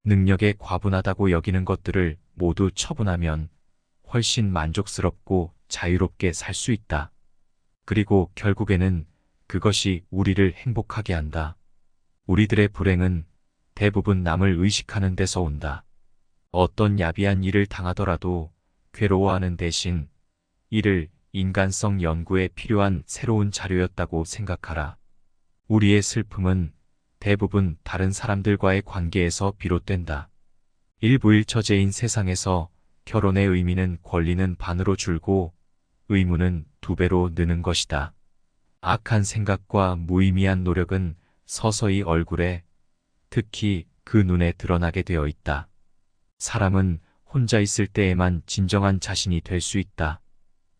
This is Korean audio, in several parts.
능력에 과분하다고 여기는 것들을 모두 처분하면 훨씬 만족스럽고 자유롭게 살 수 있다. 그리고 결국에는 그것이 우리를 행복하게 한다. 우리들의 불행은 대부분 남을 의식하는 데서 온다. 어떤 야비한 일을 당하더라도 괴로워하는 대신 이를 인간성 연구에 필요한 새로운 자료였다고 생각하라. 우리의 슬픔은 대부분 다른 사람들과의 관계에서 비롯된다. 일부일처제인 세상에서 결혼의 의미는 권리는 반으로 줄고 의무는 2배로 느는 것이다. 악한 생각과 무의미한 노력은 서서히 얼굴에, 특히 그 눈에 드러나게 되어 있다. 사람은 혼자 있을 때에만 진정한 자신이 될 수 있다.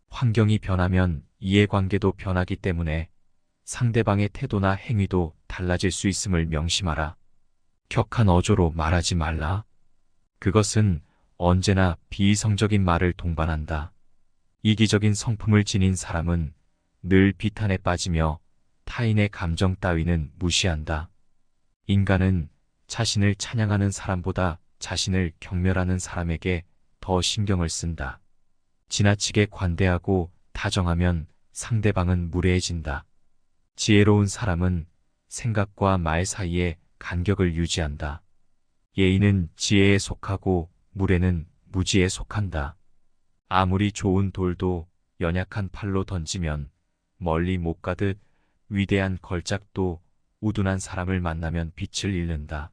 환경이 변하면 이해관계도 변하기 때문에 상대방의 태도나 행위도 달라질 수 있음을 명심하라. 격한 어조로 말하지 말라. 그것은 언제나 비이성적인 말을 동반한다. 이기적인 성품을 지닌 사람은 늘 비탄에 빠지며 타인의 감정 따위는 무시한다. 인간은 자신을 찬양하는 사람보다 자신을 경멸하는 사람에게 더 신경을 쓴다. 지나치게 관대하고 다정하면 상대방은 무례해진다. 지혜로운 사람은 생각과 말 사이에 간격을 유지한다. 예의는 지혜에 속하고 무례는 무지에 속한다. 아무리 좋은 돌도 연약한 팔로 던지면 멀리 못 가듯 위대한 걸작도 우둔한 사람을 만나면 빛을 잃는다.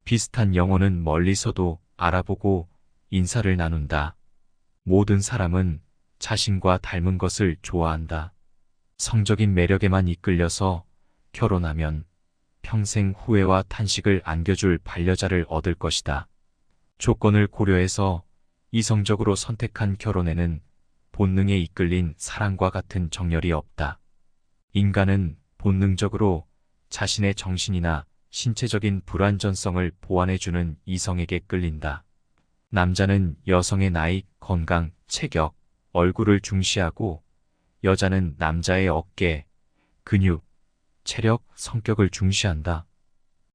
비슷한 영혼은 멀리서도 알아보고 인사를 나눈다. 모든 사람은 자신과 닮은 것을 좋아한다. 성적인 매력에만 이끌려서 결혼하면 평생 후회와 탄식을 안겨줄 반려자를 얻을 것이다. 조건을 고려해서 이성적으로 선택한 결혼에는 본능에 이끌린 사랑과 같은 정열이 없다. 인간은 본능적으로 자신의 정신이나 신체적인 불완전성을 보완해주는 이성에게 끌린다. 남자는 여성의 나이, 건강, 체격, 얼굴을 중시하고 여자는 남자의 어깨, 근육, 체력, 성격을 중시한다.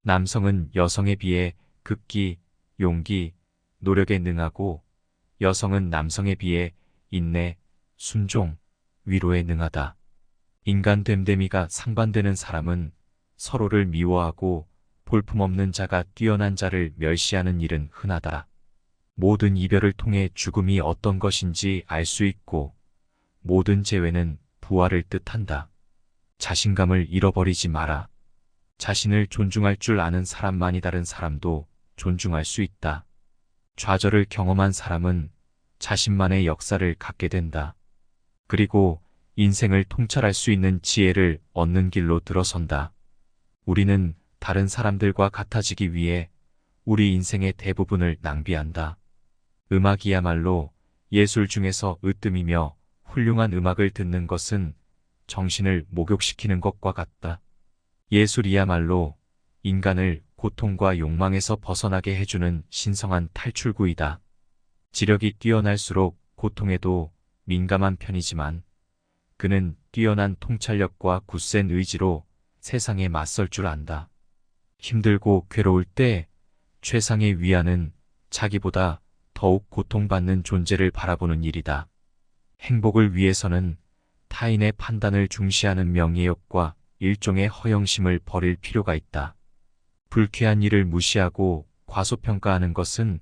남성은 여성에 비해 극기, 용기, 노력에 능하고 여성은 남성에 비해 인내, 순종, 위로에 능하다. 인간 됨됨이가 상반되는 사람은 서로를 미워하고 볼품없는 자가 뛰어난 자를 멸시하는 일은 흔하다. 모든 이별을 통해 죽음이 어떤 것인지 알 수 있고 모든 재회는 부활을 뜻한다. 자신감을 잃어버리지 마라. 자신을 존중할 줄 아는 사람만이 다른 사람도 존중할 수 있다. 좌절을 경험한 사람은 자신만의 역사를 갖게 된다. 그리고 인생을 통찰할 수 있는 지혜를 얻는 길로 들어선다. 우리는 다른 사람들과 같아지기 위해 우리 인생의 대부분을 낭비한다. 음악이야말로 예술 중에서 으뜸이며 훌륭한 음악을 듣는 것은 정신을 목욕시키는 것과 같다. 예술이야말로 인간을 고통과 욕망에서 벗어나게 해주는 신성한 탈출구이다. 지력이 뛰어날수록 고통에도 민감한 편이지만 그는 뛰어난 통찰력과 굳센 의지로 세상에 맞설 줄 안다. 힘들고 괴로울 때 최상의 위안은 자기보다 더욱 고통받는 존재를 바라보는 일이다. 행복을 위해서는 타인의 판단을 중시하는 명예욕과 일종의 허영심을 버릴 필요가 있다. 불쾌한 일을 무시하고 과소평가하는 것은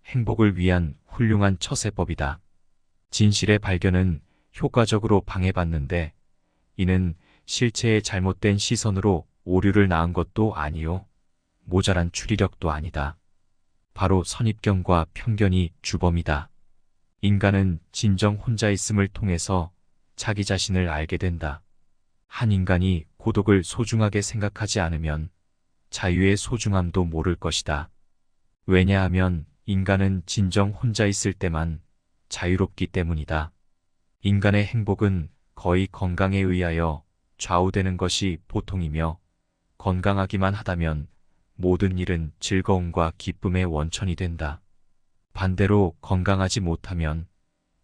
행복을 위한 훌륭한 처세법이다. 진실의 발견은 효과적으로 방해받는데 이는 실체의 잘못된 시선으로 오류를 낳은 것도 아니요 모자란 추리력도 아니다. 바로 선입견과 편견이 주범이다. 인간은 진정 혼자 있음을 통해서 자기 자신을 알게 된다. 한 인간이 고독을 소중하게 생각하지 않으면 자유의 소중함도 모를 것이다. 왜냐하면 인간은 진정 혼자 있을 때만 자유롭기 때문이다. 인간의 행복은 거의 건강에 의하여 좌우되는 것이 보통이며 건강하기만 하다면 모든 일은 즐거움과 기쁨의 원천이 된다. 반대로 건강하지 못하면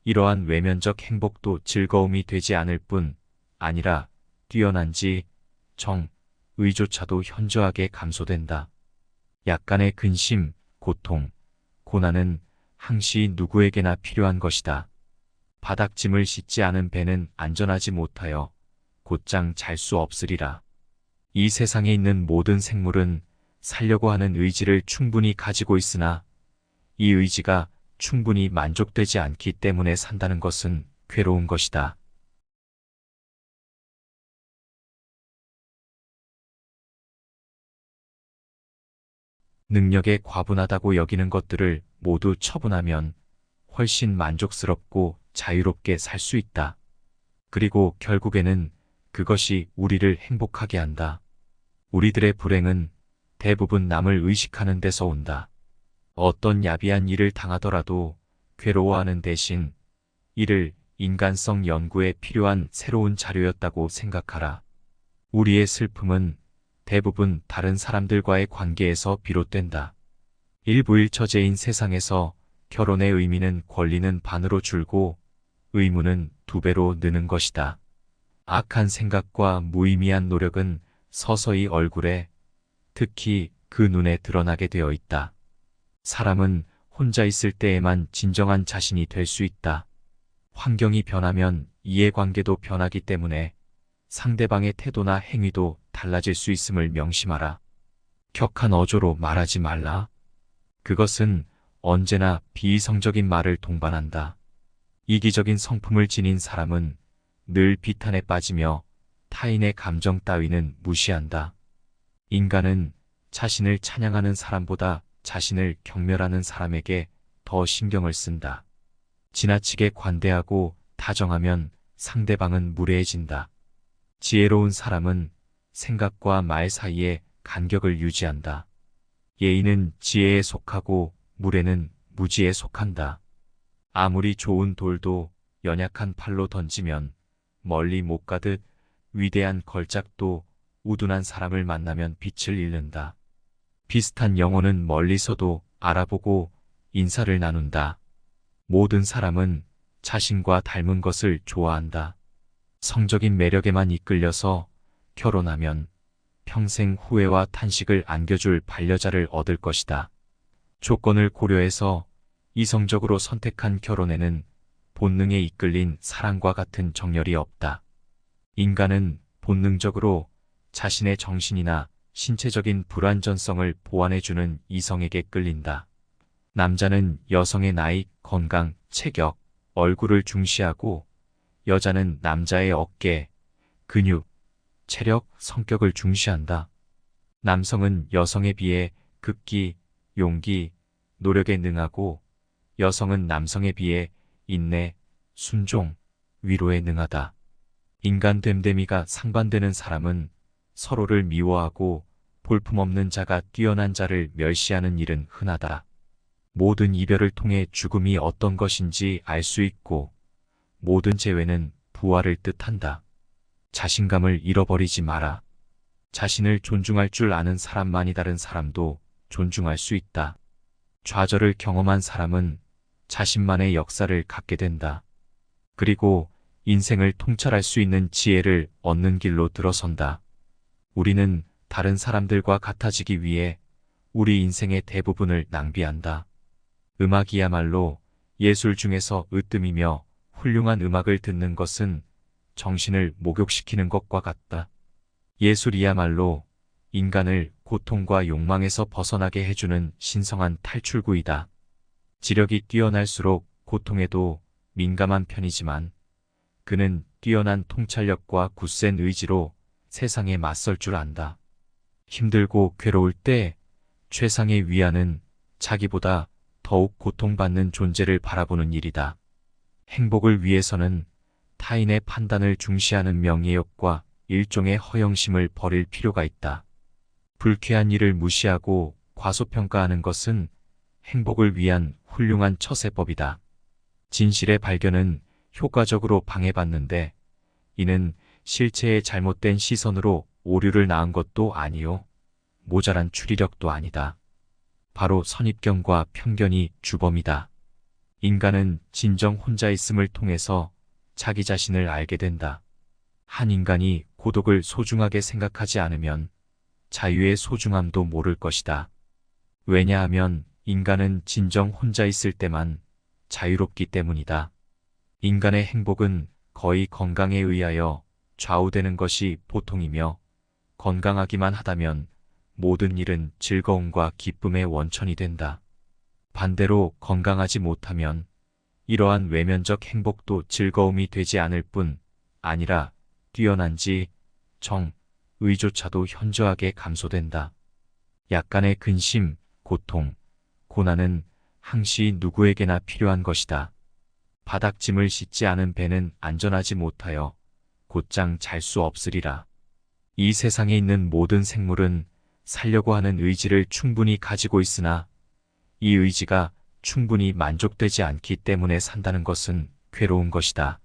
이러한 외면적 행복도 즐거움이 되지 않을 뿐 아니라 뛰어난 지, 정, 의조차도 현저하게 감소된다. 약간의 근심, 고통, 고난은 항시 누구에게나 필요한 것이다. 바닥짐을 싣지 않은 배는 안전하지 못하여 곧장 잘 수 없으리라. 이 세상에 있는 모든 생물은 살려고 하는 의지를 충분히 가지고 있으나 이 의지가 충분히 만족되지 않기 때문에 산다는 것은 괴로운 것이다. 능력에 과분하다고 여기는 것들을 모두 처분하면 훨씬 만족스럽고 자유롭게 살 수 있다. 그리고 결국에는 그것이 우리를 행복하게 한다. 우리들의 불행은 대부분 남을 의식하는 데서 온다. 어떤 야비한 일을 당하더라도 괴로워하는 대신 이를 인간성 연구에 필요한 새로운 자료였다고 생각하라. 우리의 슬픔은 대부분 다른 사람들과의 관계에서 비롯된다. 일부일처제인 세상에서 결혼의 의미는 권리는 반으로 줄고 의무는 2배로 느는 것이다. 악한 생각과 무의미한 노력은 서서히 얼굴에, 특히 그 눈에 드러나게 되어 있다. 사람은 혼자 있을 때에만 진정한 자신이 될 수 있다. 환경이 변하면 이해관계도 변하기 때문에 상대방의 태도나 행위도 달라질 수 있음을 명심하라. 격한 어조로 말하지 말라. 그것은 언제나 비이성적인 말을 동반한다. 이기적인 성품을 지닌 사람은 늘 비탄에 빠지며 타인의 감정 따위는 무시한다. 인간은 자신을 찬양하는 사람보다 자신을 경멸하는 사람에게 더 신경을 쓴다. 지나치게 관대하고 다정하면 상대방은 무례해진다. 지혜로운 사람은 생각과 말 사이에 간격을 유지한다. 예의는 지혜에 속하고 무례는 무지에 속한다. 아무리 좋은 돌도 연약한 팔로 던지면 멀리 못 가듯 위대한 걸작도 우둔한 사람을 만나면 빛을 잃는다. 비슷한 영혼은 멀리서도 알아보고 인사를 나눈다. 모든 사람은 자신과 닮은 것을 좋아한다. 성적인 매력에만 이끌려서 결혼하면 평생 후회와 탄식을 안겨줄 반려자를 얻을 것이다. 조건을 고려해서 이성적으로 선택한 결혼에는 본능에 이끌린 사랑과 같은 정열이 없다. 인간은 본능적으로 자신의 정신이나 신체적인 불완전성을 보완해주는 이성에게 끌린다. 남자는 여성의 나이, 건강, 체격, 얼굴을 중시하고 여자는 남자의 어깨, 근육, 체력, 성격을 중시한다. 남성은 여성에 비해 극기, 용기, 노력에 능하고 여성은 남성에 비해 인내, 순종, 위로에 능하다. 인간 됨됨이가 상반되는 사람은 서로를 미워하고 볼품없는 자가 뛰어난 자를 멸시하는 일은 흔하다. 모든 이별을 통해 죽음이 어떤 것인지 알 수 있고 모든 재회는 부활을 뜻한다. 자신감을 잃어버리지 마라. 자신을 존중할 줄 아는 사람만이 다른 사람도 존중할 수 있다. 좌절을 경험한 사람은 자신만의 역사를 갖게 된다. 그리고 인생을 통찰할 수 있는 지혜를 얻는 길로 들어선다. 우리는 다른 사람들과 같아지기 위해 우리 인생의 대부분을 낭비한다. 음악이야말로 예술 중에서 으뜸이며 훌륭한 음악을 듣는 것은 정신을 목욕시키는 것과 같다. 예술이야말로 인간을 고통과 욕망에서 벗어나게 해주는 신성한 탈출구이다. 지력이 뛰어날수록 고통에도 민감한 편이지만 그는 뛰어난 통찰력과 굳센 의지로 세상에 맞설 줄 안다. 힘들고 괴로울 때 최상의 위안은 자기보다 더욱 고통받는 존재를 바라보는 일이다. 행복을 위해서는 타인의 판단을 중시하는 명예욕과 일종의 허영심을 버릴 필요가 있다. 불쾌한 일을 무시하고 과소평가하는 것은 행복을 위한 훌륭한 처세법이다. 진실의 발견은 효과적으로 방해받는데 이는 실체의 잘못된 시선으로 오류를 낳은 것도 아니요 모자란 추리력도 아니다. 바로 선입견과 편견이 주범이다. 인간은 진정 혼자 있음을 통해서 자기 자신을 알게 된다. 한 인간이 고독을 소중하게 생각하지 않으면 자유의 소중함도 모를 것이다. 왜냐하면 인간은 진정 혼자 있을 때만 자유롭기 때문이다. 인간의 행복은 거의 건강에 의하여 좌우되는 것이 보통이며, 건강하기만 하다면 모든 일은 즐거움과 기쁨의 원천이 된다. 반대로 건강하지 못하면 이러한 외면적 행복도 즐거움이 되지 않을 뿐 아니라 뛰어난 의조차도 현저하게 감소된다. 약간의 근심, 고통, 고난은 항시 누구에게나 필요한 것이다. 바닥짐을 씻지 않은 배는 안전하지 못하여 곧장 잘 수 없으리라. 이 세상에 있는 모든 생물은 살려고 하는 의지를 충분히 가지고 있으나 이 의지가 충분히 만족되지 않기 때문에 산다는 것은 괴로운 것이다.